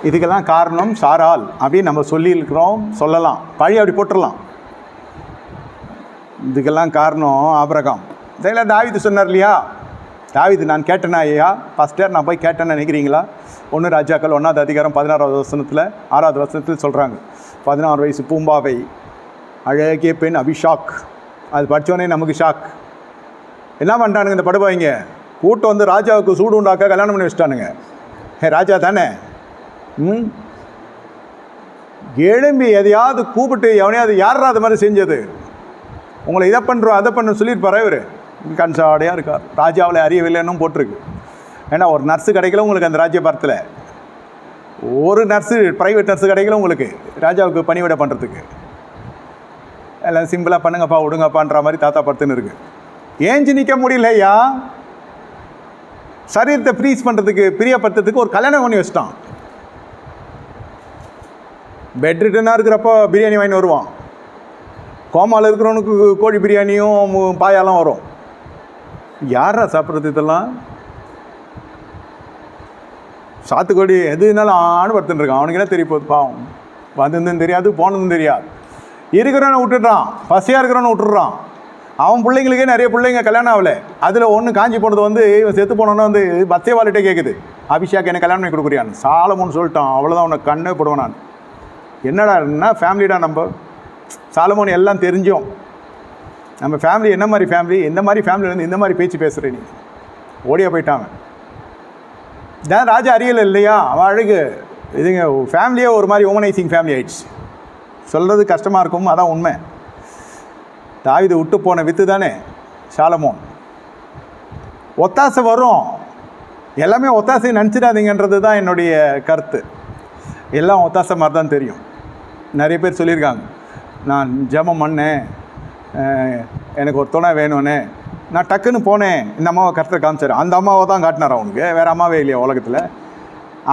இதுக்கெல்லாம் காரணம் சாரால் அப்படின்னு நம்ம சொல்லியிருக்கிறோம், சொல்லலாம், பழி அப்படி போட்டுடலாம். இதுக்கெல்லாம் காரணம் ஆபிரகாம். இதில் தாவீது சொன்னார் இல்லையா, தாவீது நான் கேட்டேனா ஐயா பாஸ்டர், நான் போய் கேட்டேன்னு நினைக்கிறீங்களா? 1 ராஜாக்கள் 1ஆவது அதிகாரம் 16வது வசனத்தில் 6வது வசனத்தில் சொல்கிறாங்க, 16 வயசு பூம்பாவை அழகிய பெண் அபிஷாக். அது படித்தோடனே நமக்கு ஷாக். என்ன பண்ணுறானுங்க இந்த படுபாய்ங்க? கூட்டம் வந்து ராஜாவுக்கு சூடு உண்டாக்க கல்யாணம் பண்ணி வச்சுட்டானுங்க. ராஜா தானே, எழும்பி எதையாவது கூப்பிட்டு எவனையாவது யாரா அது மாதிரி செஞ்சது, உங்களை இதை பண்ணுறோம் அதை பண்ண சொல்லியிருப்பாரா? இவர் கன்சாடையாக இருக்கார். ராஜாவில் அறியவில்லைன்னு போட்டிருக்கு. ஏன்னா ஒரு நர்ஸு கிடைக்கல உங்களுக்கு அந்த ராஜ்யபாரத்தில், ஒரு நர்ஸு ப்ரைவேட் நர்ஸு கிடைக்கல உங்களுக்கு ராஜாவுக்கு பணிவிடை பண்ணுறதுக்கு. எல்லாம் சிம்பிளாக பண்ணுங்கப்பா விடுங்கப்பான்ற மாதிரி தாத்தா படுத்துன்னு இருக்குது. ஏஞ்சி நிற்க முடியலையா? சரீரத்தை ஃப்ரீஸ் பண்ணுறதுக்கு பிரியப்படுத்துறதுக்கு ஒரு கல்யாணம் பண்ணி வச்சிட்டான். பெட் ரிட்டனாக இருக்கிறப்போ பிரியாணி வாங்கி வருவான். கோமாவில் இருக்கிறவனுக்கு கோழி பிரியாணியும் பாயாலாம் வரும். யாரா சாப்பிட்றது இதெல்லாம்? சாத்துக்கோடி எதுனாலும் ஆணுபடுத்துன்னு இருக்கான். அவனுக்கு என்ன தெரிய போகுது? பாவம், வந்ததுன்னு தெரியாது, போனதும் தெரியாது. இருக்கிறவனை விட்டுடுறான், பசியாக இருக்கிறவனை விட்டுடுறான். அவன் பிள்ளைங்களுக்கே நிறைய பிள்ளைங்க கல்யாணம் ஆகலை. அதில் ஒன்று காஞ்சி போனது வந்து இவன் செத்து போனோன்னு வந்து பத்சேபாலிட்டே கேட்குது, அபிஷேக் என்ன கல்யாணம் பண்ணி கொடுக்குறியான்னு. சாலமோன்னு சொல்லிட்டான், அவ்வளோதான் உனக்கு கண்ணே போடுவேன் நான். என்னடா என்ன ஃபேமிலிடா நம்ம. சாலமோன் எல்லாம் தெரிஞ்சோம். நம்ம ஃபேமிலி என்ன மாதிரி ஃபேமிலி, எந்த மாதிரி ஃபேமிலியிலேருந்து இந்த மாதிரி பேச்சு பேசுகிற நீ? ஓடியா போயிட்டாங்க. தான் ராஜா அறியலை இல்லையா, அவன் அழகு. இதுங்க ஃபேமிலியே ஒரு மாதிரி ஹியூமனைசிங் ஃபேமிலி ஆயிடுச்சு. சொல்கிறது கஷ்டமாக இருக்கும், அதான் உண்மை. தாவீது விட்டு போன வித்து தானே சாலமோன். ஒத்தாசை வரும், எல்லாமே ஒத்தாசை நினச்சிடாதீங்கன்றது தான் என்னுடைய கருத்து. எல்லாம் ஒத்தாசை மாதிரி தான் தெரியும். நிறைய பேர் சொல்லியிருக்காங்க, நான் ஜெபம் பண்ணேன், எனக்கு ஒரு துணை வேணும்னு. நான் டக்குன்னு போனேன், இந்த அம்மாவை கருத்தை காமிச்சார். அந்த அம்மாவை தான் காட்டினார் அவனுக்கு, வேறு அம்மாவே இல்லையா உலகத்தில்.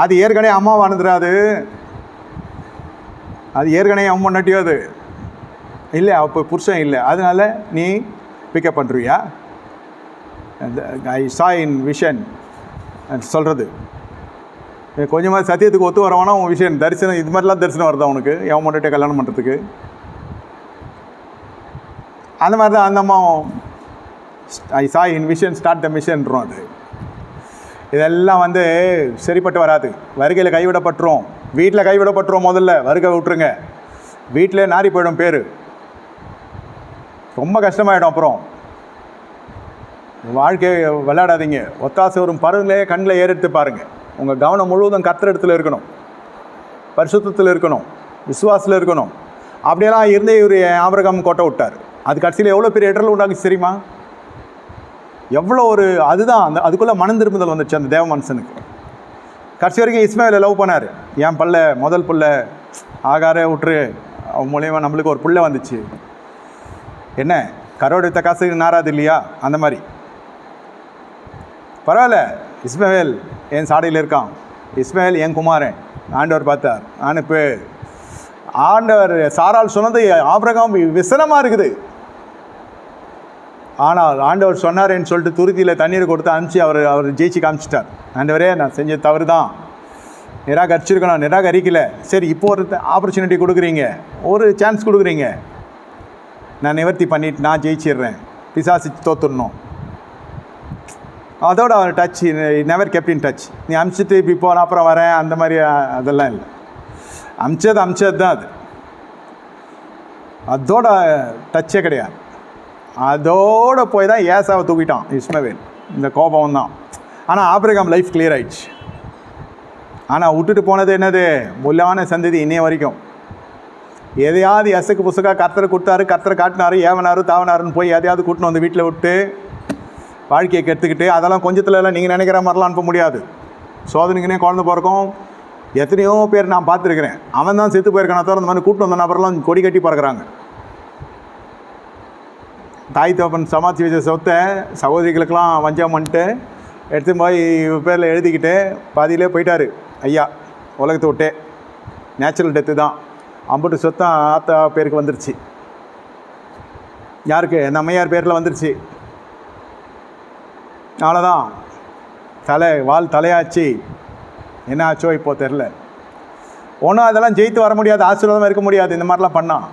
அது ஏற்கனவே அம்மாவானதுராது, அது ஏற்கனவே அம்மா நட்டியோ அது இல்லை, அப்போ புருஷன் இல்லை, அதனால் நீ பிக்கப் பண்ணுறியா? ஐ சா இன் விஷன் சொல்கிறது கொஞ்சமாக சத்தியத்துக்கு ஒத்து வரவானா உன் விஷயம் தரிசனம். இது மாதிரிலாம் தரிசனம் வருதா உனக்கு எவன் மட்டும் கல்யாணம் பண்ணுறதுக்கு? அந்த மாதிரி தான் அந்த அம்மா ஐ சா இன் விஷன் ஸ்டார்ட் த மிஷன்ன்றோம். அது இதெல்லாம் வந்து சரிப்பட்டு வராது. வருகையில் கைவிடப்பட்டுரும், வீட்டில் கைவிடப்பட்டுரும். முதல்ல வருகை விட்டுருங்க, வீட்டில் நாரி போயிடும் பேர், ரொம்ப கஷ்டமாயிடும். அப்புறம் வாழ்க்கையை விளையாடாதீங்க. ஒத்தாசை வரும் பருவங்களே கண்ணில் ஏறெடுத்து பாருங்கள். உங்கள் கவனம் முழுவதும் கர்த்தர் இடத்துல இருக்கணும், பரிசுத்தத்தில் இருக்கணும், விசுவாசத்தில் இருக்கணும். அப்படியெல்லாம் இருந்தே இவர் ஆபிரகாம் கோட்டை விட்டார். அது கடைசியில் எவ்வளோ பெரிய இடர்கள் உண்டாக்குச்சு தெரியுமா? எவ்வளோ ஒரு அதுதான் அந்த அதுக்குள்ளே மனம் திரும்புதல் வந்துச்சு அந்த தேவ மனுஷனுக்கு. கடைசி வரைக்கும் இஸ்மாயிலை லவ் பண்ணார். என் பிள்ளை முதல் பிள்ளை ஆகாரே விட்டுரு, அவன் மூலியமாக நம்மளுக்கு ஒரு பிள்ளை வந்துச்சு. என்ன கரோடு வித்த காசுக்கு நாராது இல்லையா? அந்த மாதிரி பரவாயில்ல, இஸ்மாயில் என் சாடையில் இருக்கான், இஸ்மாயில் என் குமாரன். ஆண்டவர் பார்த்தார். அனுப்பு. ஆண்டவர் சாரால் சொன்னது ஆபிரகாம் விசனமாக இருக்குது. ஆனால் ஆண்டவர் சொன்னார்ன்னு சொல்லிட்டு துருத்தியில் தண்ணீர் கொடுத்து அனுப்பிச்சி அவர் ஜெயிச்சு காமிச்சிட்டார். ஆண்டவரே நான் செஞ்ச தவறு தான், நிராகரிச்சிருக்கணும், நிராகரிக்கலை. சரி, இப்போ ஒரு ஆப்பர்ச்சுனிட்டி கொடுக்குறீங்க, ஒரு சான்ஸ் கொடுக்குறீங்க, நான் நிவர்த்தி பண்ணிட்டு நான் ஜெயிச்சிடுறேன், பிசாசி தோத்துடணும். அதோட அவர் touch never kept in touch. நீ அமிச்சிட்டு இப்படி போன அப்புறம் வரேன் அந்த மாதிரி அதெல்லாம் இல்லை. அமிச்சது தான் அது, அதோட டச்சே கிடையாது. அதோடு போய் தான் ஏசாவை தூக்கிட்டான் இஸ்மவேல். இந்த கோபம் தான். ஆனால் ஆபிரகாம் லைஃப் கிளியர் ஆயிடுச்சு. ஆனால் விட்டுட்டு போனது என்னது? முல்லான சந்ததி இன்னைய வரைக்கும். எதையாவது எசக்கு புசுக்காக கர்த்தரை கொடுத்தாரு, கர்த்தரை காட்டினாரு, ஏவனாரு தாவனாருன்னு போய் எதையாவது கூட்டின்னு வந்து வீட்டில் விட்டு வாழ்க்கையை கெடுத்துக்கிட்டு அதெல்லாம் கொஞ்சத்துலலாம் நீங்கள் நினைக்கிற மாதிரிலாம் அனுப்ப முடியாது. சோதனைக்குனே குழந்தை பிறக்கும். எத்தனையோ பேர் நான் பார்த்துருக்கிறேன், அவன் தான் செத்து போயிருக்கான தவிர அந்த மாதிரி கூட்டு வந்த நபரெல்லாம் கொடி கட்டி பறக்கிறாங்க. தாய் தோப்பன் சமாச்சி வச்ச சொத்தை சகோதரிகளுக்கெல்லாம் வஞ்சம் பண்ணிட்டு எடுத்து போய் பேரில் எழுதிக்கிட்டு பாதியிலே போயிட்டார் ஐயா உலகத்தை விட்டே. நேச்சுரல் டெத்து தான். அம்புட்டு சொத்தம் ஆத்தா பேருக்கு வந்துருச்சு. யாருக்கு? அந்த அம்மையார் பேரில் வந்துருச்சு. அவ்வளோதான். வால் தலையாச்சு. என்ன ஆச்சோ இப்போ தெரில. ஒன்றும் அதெல்லாம் ஜெயித்து வர முடியாது, ஆசீர்வாதமாக இருக்க முடியாது. இந்த மாதிரிலாம் பண்ணால்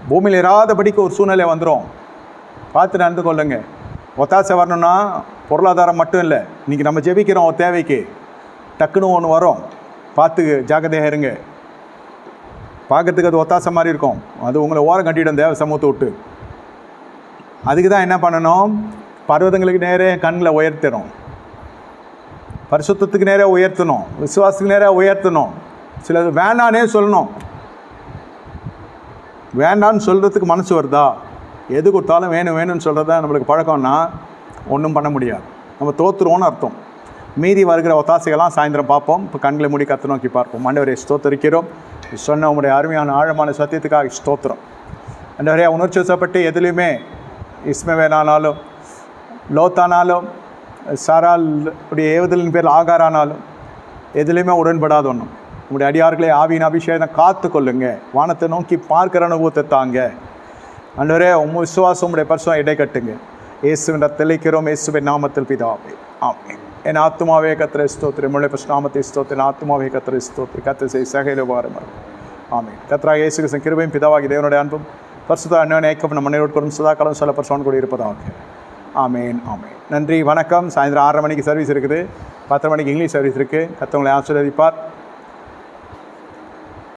பூமியில் இராதபடிக்கு ஒரு சூழ்நிலை வந்துடும். பார்த்து நடந்து கொள்ளுங்க. ஒத்தாசை வரணும்னா பொருளாதாரம் மட்டும் இல்லை, இன்றைக்கி நம்ம ஜெபிக்கிறோம் ஒரு தேவைக்கு, டக்குன்னு ஒன்று வரும், பார்த்து ஜாக்கிரதையாக இருங்க. பார்க்கறதுக்கு அது ஒத்தாசை மாதிரி இருக்கும், அது உங்களை ஓரம் கட்டிடும் தேவ சமூகத்தை விட்டு. அதுக்கு தான் என்ன பண்ணணும், பர்வதங்களுக்கு நேரே கண்களை உயர்த்தணும், பரிசுத்தத்துக்கு நேராக உயர்த்தணும், விசுவாசத்துக்கு நேராக உயர்த்தணும். சிலது வேண்டானே சொல்லணும். வேண்டான்னு சொல்கிறதுக்கு மனசு வருதா? எது கொடுத்தாலும் வேணும் வேணும்னு சொல்கிறது தான் நம்மளுக்கு பழக்கம்னா ஒன்றும் பண்ண முடியாது, நம்ம தோற்றுருவோன்னு அர்த்தம். மீதி வருகிற ஒத்தாசைகள்லாம் சாயந்தரம் பார்ப்போம். இப்போ கண்களை மூடி கத்தை நோக்கி பார்ப்போம். ஆண்டவரே ஸ்தோத்திரிக்கிறோம், சொன்ன உங்களுடைய அருமையான ஆழமான சத்தியத்துக்காக ஸ்தோத்திரம். ஆண்டவரே உணர்ச்சி வசப்பட்டு எதுலேயுமே இஸ்மவேலானாலும் லோத்தானாலும் சாரால் உடைய ஏவுதலின் பேரில் ஆகாரானாலும் எதுலேயுமே உடன்படாத ஒன்றும் உங்களுடைய அடியார்களே ஆவியின் அபிஷேகம் காத்து கொள்ளுங்க. வானத்தை நோக்கி பார்க்கிற அனுபவத்தை தாங்க. ஆண்டவரே உங்கள் விசுவாசம் உடைய பரிசுத்தம் இடை கட்டுங்க. இயேசுவின் தெளிக்கிறோம், இயேசுவின் நாமத்தில் பிதாவே, ஆமென். என் ஆத்துமாவே கர்த்தரை ஸ்தோத்திரி, முழு நாமத்தை ஸ்தோத்திரி, ஆத்துமாவே கர்த்தரை ஸ்தோத்திரி, கர்த்தர் செய் சகல உபகாரம். ஆமென். கர்த்தராகிய இயேசு கிறிஸ்துவின் கிருபையும் பிதாவாகிய தேவனுடைய அன்பும் பரிசுத்த அன்யோன்ய ஐக்கியம் நம்ம அனைவருக்கும் சதாகாலம் சொல்ல பரிசுத்தம் கூட இருப்பதாக. ஆமென், ஆமென். நன்றி, வணக்கம். சாயந்தரம் 6:30 மணிக்கு சர்வீஸ் இருக்குது, 10 மணிக்கு இங்கிலீஷ் சர்வீஸ் இருக்குது. கர்த்தர் உங்களை ஆசீர்வதிப்பார்.